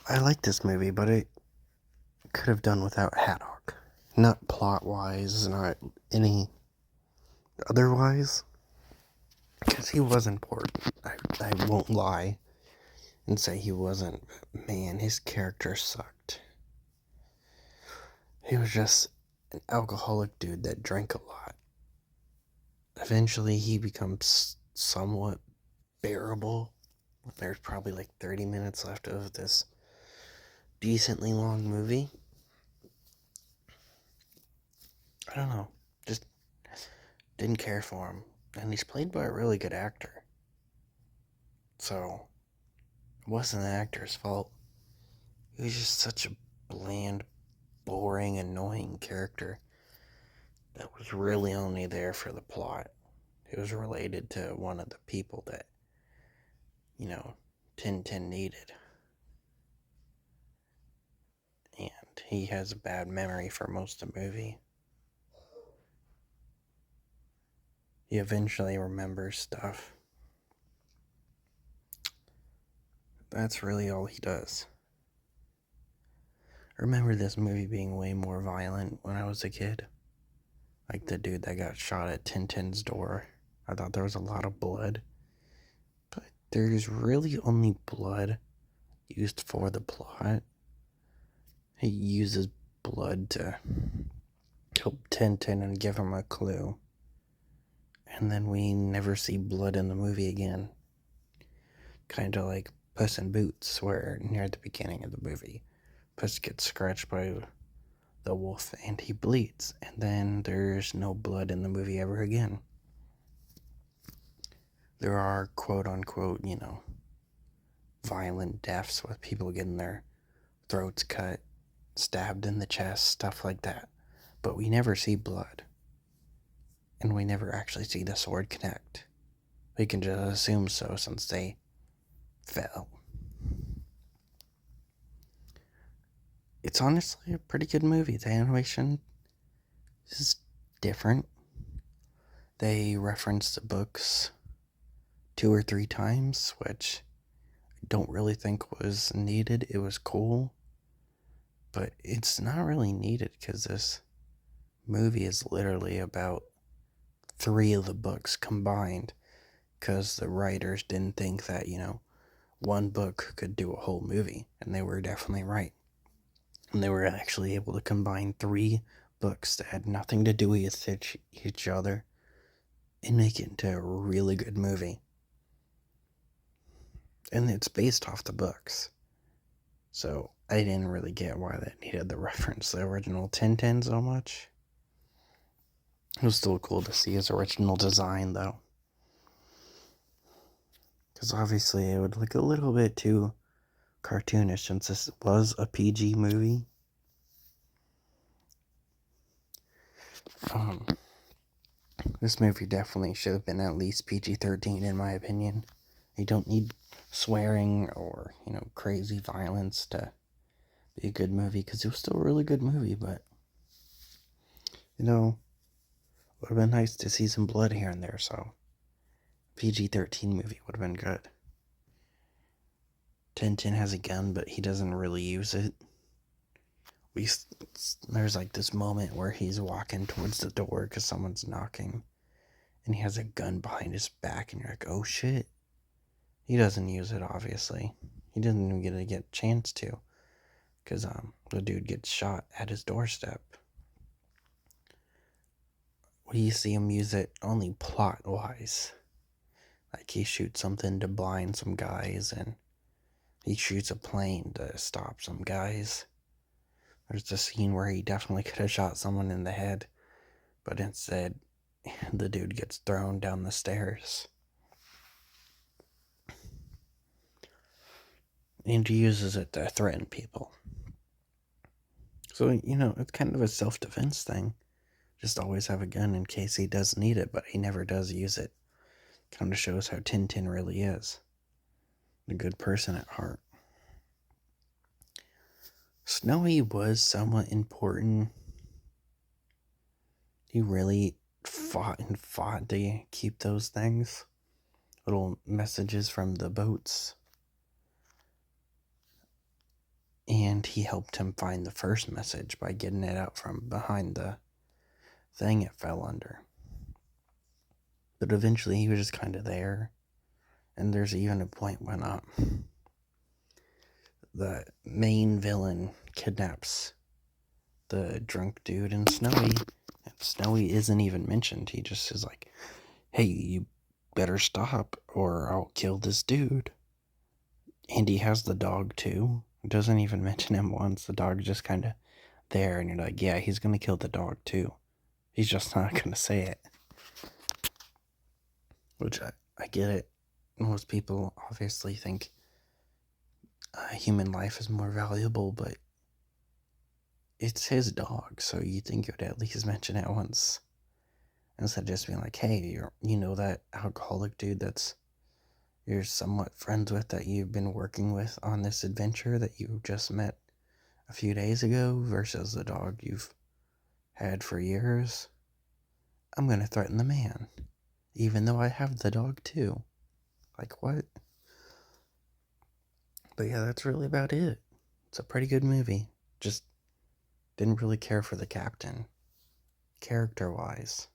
I like this movie, but it could have done without Haddock. Not plot wise, not any otherwise. Because he was important. I won't lie and say he wasn't. Man, his character sucked. He was just an alcoholic dude that drank a lot. Eventually, he becomes somewhat bearable. There's probably like 30 minutes left of this decently long movie. I don't know. Just didn't care for him. And he's played by a really good actor. So, it wasn't the actor's fault. He was just such a bland, boring, annoying character that was really only there for the plot. It was related to one of the people that, you know, Tintin needed. And he has a bad memory for most of the movie. He eventually remembers stuff. That's really all he does. I remember this movie being way more violent when I was a kid. Like the dude that got shot at Tintin's door. I thought there was a lot of blood. But there's really only blood used for the plot. He uses blood to help Tintin and give him a clue. And then we never see blood in the movie again. Kind of like Puss in Boots, where near the beginning of the movie, Puss gets scratched by the wolf and he bleeds. And then there's no blood in the movie ever again. There are quote unquote, violent deaths with people getting their throats cut, stabbed in the chest, stuff like that. But we never see blood. And we never actually see the sword connect. We can just assume so since they fell. It's honestly a pretty good movie. The animation is different. They reference the books 2 or 3 times, which I don't really think was needed. It was cool, but it's not really needed because this movie is literally about 3 of the books combined because the writers didn't think that, one book could do a whole movie, and they were definitely right. And they were actually able to combine 3 books that had nothing to do with each other and make it into a really good movie. And it's based off the books. So I didn't really get why that needed the reference to the original Tintin so much. It was still cool to see his original design, though. Because obviously it would look a little bit too cartoonish since this was a PG movie. This movie definitely should have been at least PG-13 in my opinion. You don't need swearing or, crazy violence to be a good movie, because it was still a really good movie, but, would have been nice to see some blood here and there, so PG-13 movie would have been good. Tintin has a gun, but he doesn't really use it. There's like this moment where he's walking towards the door because someone's knocking, and he has a gun behind his back, and you're like, oh shit. He doesn't use it, obviously. He doesn't even get a chance to, because the dude gets shot at his doorstep. We see him use it only plot-wise. Like, he shoots something to blind some guys, and he shoots a plane to stop some guys. There's a scene where he definitely could have shot someone in the head, but instead, the dude gets thrown down the stairs. And he uses it to threaten people. So, it's kind of a self-defense thing. Just always have a gun in case he does need it, but he never does use it. Kind of shows how Tintin really is. A good person at heart. Snowy was somewhat important. He really fought to keep those things. Little messages from the boats. And he helped him find the first message by getting it out from behind the thing it fell under. But eventually he was just kind of there. And there's even a point when the main villain kidnaps the drunk dude and Snowy. And Snowy isn't even mentioned. He just is like, hey, you better stop or I'll kill this dude. And he has the dog too. Doesn't even mention him once. The dog's just kind of there, and you're like, yeah, he's gonna kill the dog too. He's just not gonna say it. Which I get it. Most people obviously think human life is more valuable, but it's his dog, so you think you'd at least mention it once. Instead of just being like, hey, you know that alcoholic dude you're somewhat friends with that you've been working with on this adventure that you just met a few days ago versus the dog you've had for years? I'm gonna threaten the man, even though I have the dog too. Like, what? But yeah, that's really about it. It's a pretty good movie. Just didn't really care for the captain, character wise.